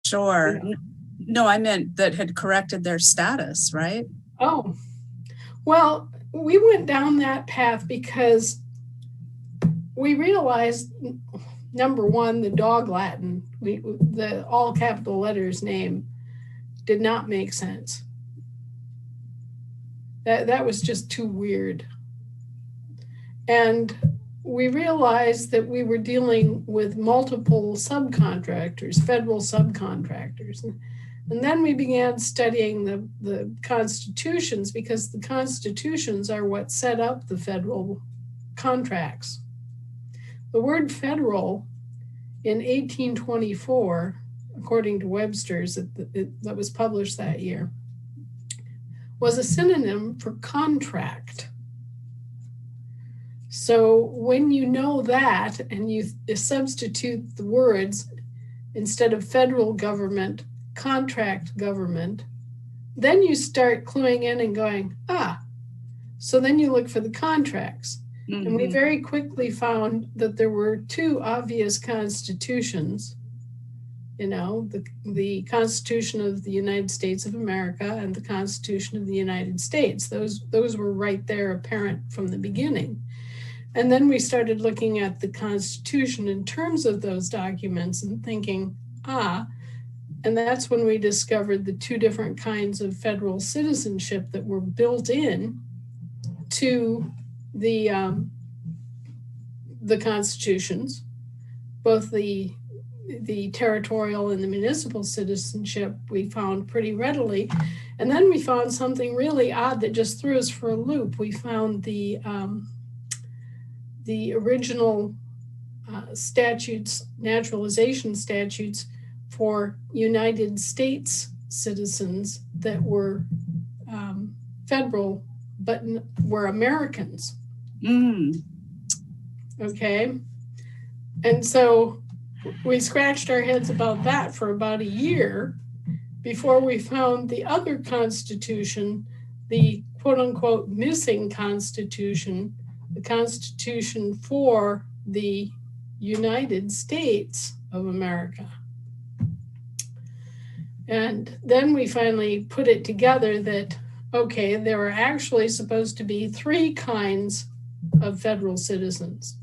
Sure. No, I meant that had corrected their status, right? Oh, well, we went down that path because we realized, number one, the dog Latin, the all capital letters name did not make sense. That was just too weird. And we realized that we were dealing with multiple subcontractors, federal subcontractors. And then we began studying the constitutions, because the constitutions are what set up the federal contracts. The word federal in 1824, according to Webster's, that was published that year, was a synonym for contract. So when you know that and you substitute the words, instead of federal government, contract government, then you start cluing in and going, so then you look for the contracts. Mm-hmm. And we very quickly found that there were two obvious constitutions, the Constitution of the United States of America and the Constitution of the United States. Those were right there, apparent from the beginning. And then we started looking at the Constitution in terms of those documents and thinking, and that's when we discovered the two different kinds of federal citizenship that were built in to the constitutions, both the territorial and the municipal citizenship we found pretty readily. And then we found something really odd that just threw us for a loop. We found the original statutes, naturalization statutes for United States citizens that were federal, but were Americans. Okay. And so we scratched our heads about that for about a year before we found the other constitution, the quote unquote missing constitution, the Constitution for the United States of America. And then we finally put it together that, okay, there are actually supposed to be three kinds of federal citizens.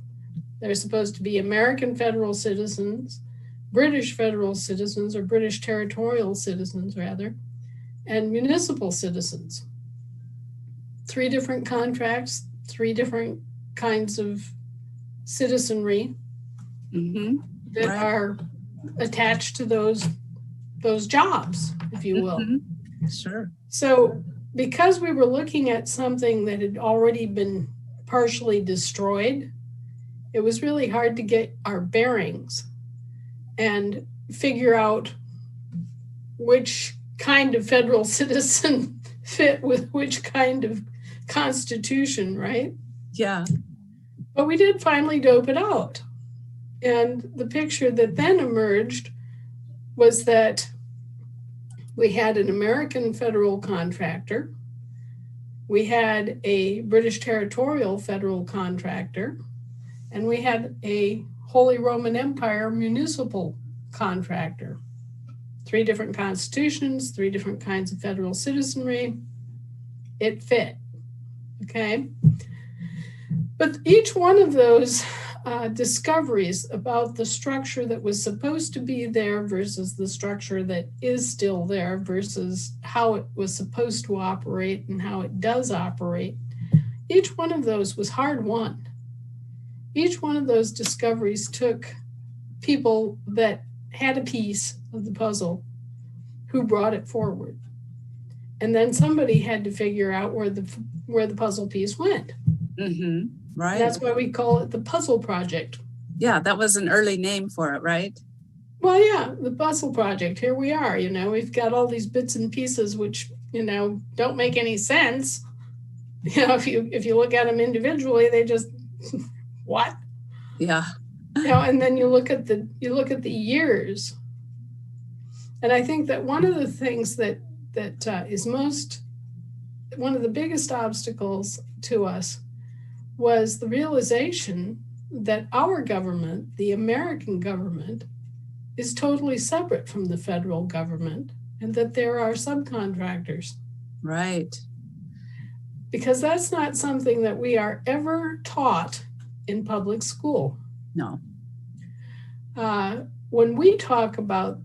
They're supposed to be American federal citizens, British federal citizens, or British territorial citizens, rather, and municipal citizens. Three different contracts, three different kinds of citizenry that are attached to those jobs, if you will. Sure. So because we were looking at something that had already been partially destroyed, it was really hard to get our bearings and figure out which kind of federal citizen fit with which kind of constitution, right? Yeah. But we did finally dope it out. And the picture that then emerged was that we had an American federal contractor, we had a British territorial federal contractor, and we had a Holy Roman Empire municipal contractor. Three different constitutions, three different kinds of federal citizenry. It fit, okay? But each one of those discoveries about the structure that was supposed to be there versus the structure that is still there versus how it was supposed to operate and how it does operate, each one of those was hard won. Each one of those discoveries took people that had a piece of the puzzle who brought it forward. And then somebody had to figure out where the puzzle piece went. Right. That's why we call it the puzzle project. Yeah, that was an early name for it, right? Well, yeah, the puzzle project. Here we are, we've got all these bits and pieces which, don't make any sense. If you look at them individually, they just, what? Yeah. And then you look at the years. And I think that one of the things that is one of the biggest obstacles to us was the realization that our government, the American government, is totally separate from the federal government and that there are subcontractors. Right. Because that's not something that we are ever taught in public school. No. When we talk about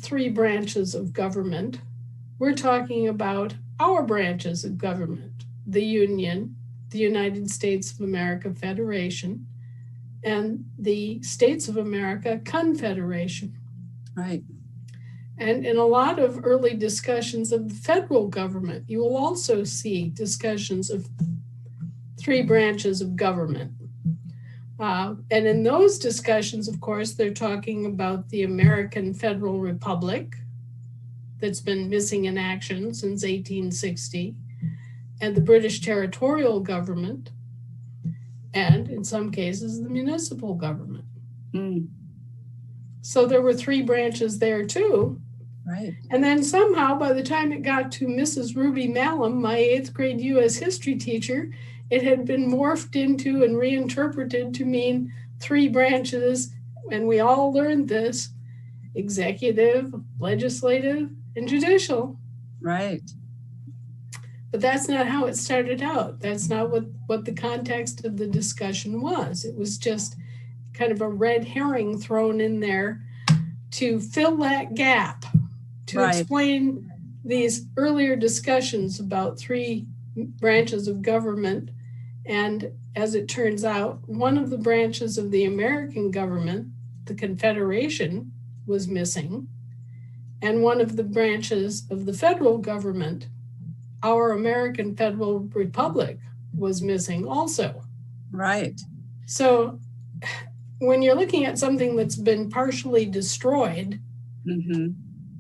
three branches of government, we're talking about our branches of government: the Union, the United States of America Federation, and the States of America Confederation. Right. And in a lot of early discussions of the federal government, you will also see discussions of three branches of government. And in those discussions, of course, they're talking about the American Federal Republic that's been missing in action since 1860, and the British territorial government, and in some cases, the municipal government. Mm. So there were three branches there too. Right. And then somehow, by the time it got to Mrs. Ruby Mallam, my 8th grade U.S. history teacher, it had been morphed into and reinterpreted to mean three branches. And we all learned this: executive, legislative, and judicial. Right. But that's not how it started out. That's not what the context of the discussion was. It was just kind of a red herring thrown in there to fill that gap, to explain these earlier discussions about three branches of government. And as it turns out, one of the branches of the American government, the Confederation, was missing. And one of the branches of the federal government, our American Federal Republic, was missing also. Right. So when you're looking at something that's been partially destroyed,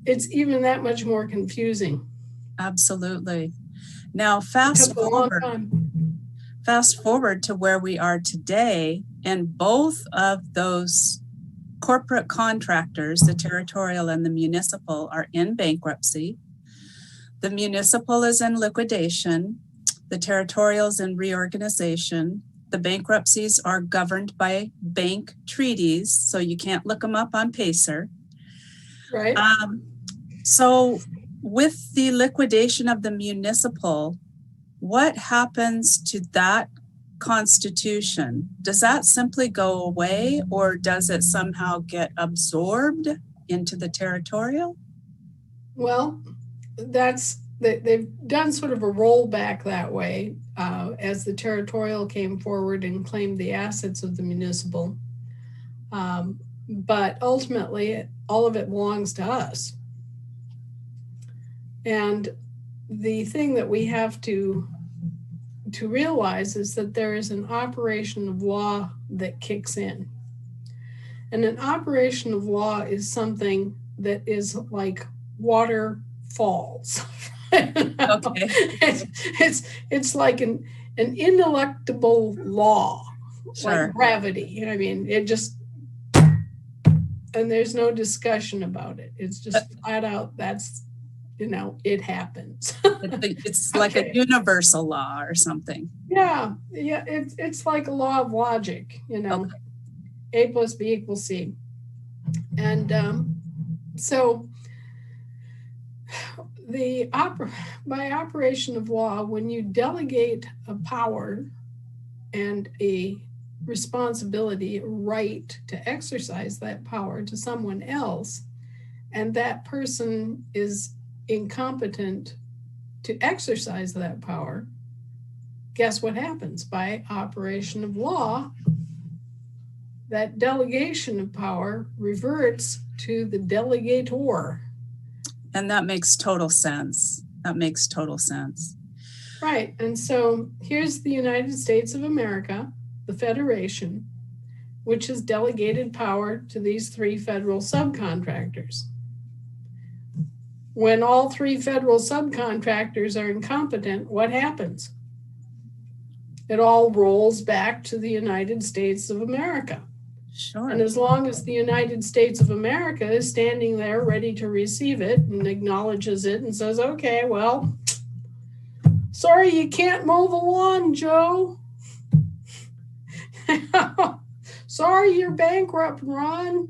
it's even that much more confusing. Absolutely. Now, fast forward to where we are today, and both of those corporate contractors, the territorial and the municipal, are in bankruptcy. The municipal is in liquidation. The territorial is in reorganization. The bankruptcies are governed by bank treaties, so you can't look them up on Pacer. Right. So with the liquidation of the municipal, what happens to that constitution? Does that simply go away, or does it somehow get absorbed into the territorial? Well, they've done sort of a rollback that way as the territorial came forward and claimed the assets of the municipal. But ultimately, all of it belongs to us. And the thing that we have to realize is that there is an operation of law that kicks in. And an operation of law is something that is like water falls. Okay. It's like an ineluctable law, Sure. like gravity. I mean, it just, and there's no discussion about it. It's just flat out, that's, it happens. It's like a universal law or something. Yeah. It's like a law of logic, Okay. A plus B equals C. And so by operation of law, when you delegate a power and a responsibility, a right to exercise that power to someone else, and that person is incompetent to exercise that power, guess what happens? By operation of law, that delegation of power reverts to the delegator. And that makes total sense. Right. And so here's the United States of America, the Federation, which has delegated power to these three federal subcontractors. When all three federal subcontractors are incompetent, what happens? It all rolls back to the United States of America. Sure. And as long as the United States of America is standing there ready to receive it and acknowledges it and says, okay, well, sorry, you can't mow the lawn, Joe. Sorry, you're bankrupt, Ron.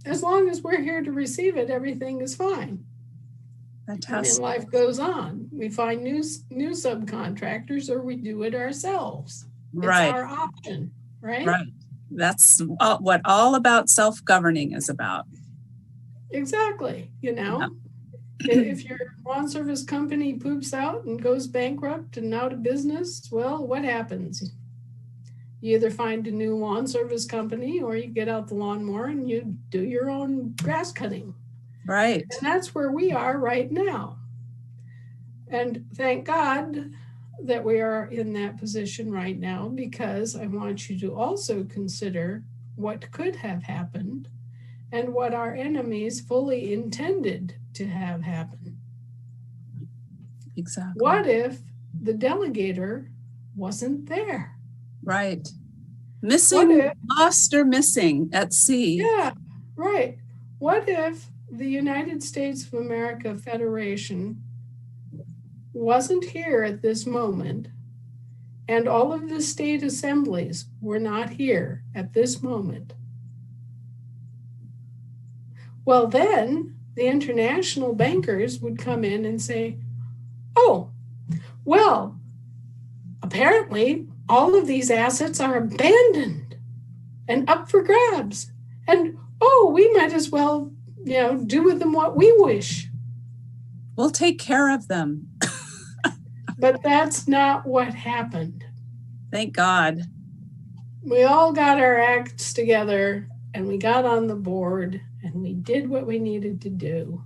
as long as we're here to receive it, everything is fine. Fantastic. And life goes on. We find new subcontractors, or we do it ourselves. Right. It's our option, right? Right. That's what all about self-governing is about. Exactly. Yeah. If your lawn service company poops out and goes bankrupt and out of business, well, what happens? You either find a new lawn service company, or you get out the lawnmower and you do your own grass cutting. Right. And that's where we are right now. And thank God that we are in that position right now, because I want you to also consider what could have happened and what our enemies fully intended to have happen. Exactly. What if the delegator wasn't there? Right. Missing, lost or missing at sea. Yeah, right. What if the United States of America Federation wasn't here at this moment, and all of the state assemblies were not here at this moment? Well, then the international bankers would come in and say, oh, well, apparently all of these assets are abandoned and up for grabs. And, oh, we might as well, do with them what we wish. We'll take care of them. But that's not what happened. Thank God. We all got our acts together, and we got on the board, and we did what we needed to do.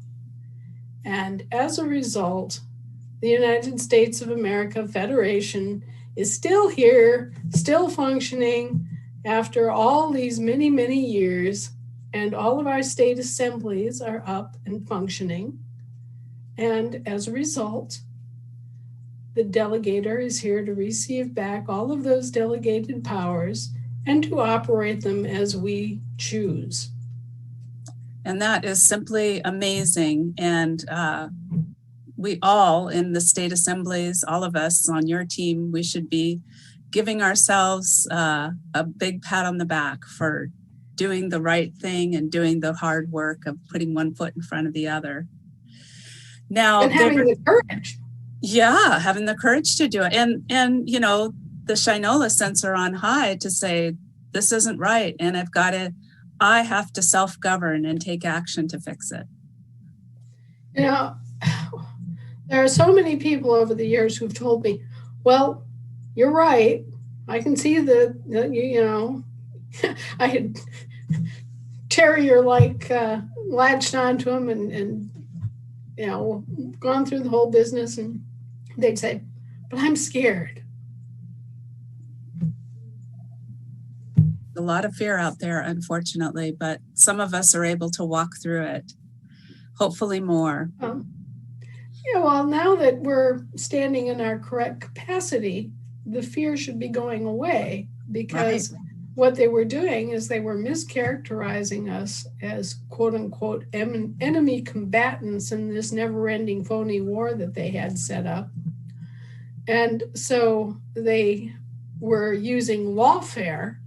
And as a result, the United States of America Federation is still here, still functioning after all these many, many years, and all of our state assemblies are up and functioning. And as a result, the delegator is here to receive back all of those delegated powers and to operate them as we choose. And that is simply amazing. And we all in the state assemblies, all of us on your team, we should be giving ourselves a big pat on the back for doing the right thing and doing the hard work of putting one foot in front of the other. Now, and having the courage. Yeah, having the courage to do it. And the Shinola sensor on high to say, this isn't right. And I have to self-govern and take action to fix it. There are so many people over the years who've told me, well, you're right. I can see that I had terrier latched onto them and gone through the whole business, and they'd say, but I'm scared. A lot of fear out there, unfortunately, but some of us are able to walk through it. Hopefully more. Well, now that we're standing in our correct capacity, the fear should be going away, because what they were doing is they were mischaracterizing us as quote unquote enemy combatants in this never-ending phony war that they had set up. And so they were using lawfare.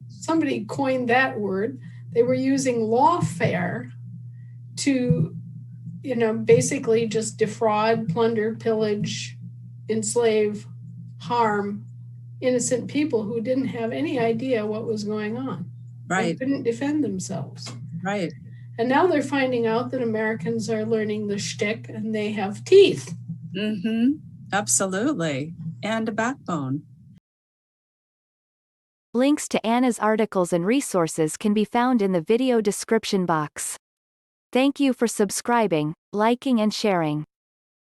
Somebody coined that word. They were using lawfare to, basically just defraud, plunder, pillage, enslave, harm innocent people who didn't have any idea what was going on. Right. They couldn't defend themselves. Right. And now they're finding out that Americans are learning the shtick and they have teeth. Mm-hmm. Absolutely. And a backbone. Links to Anna's articles and resources can be found in the video description box. Thank you for subscribing, liking and sharing.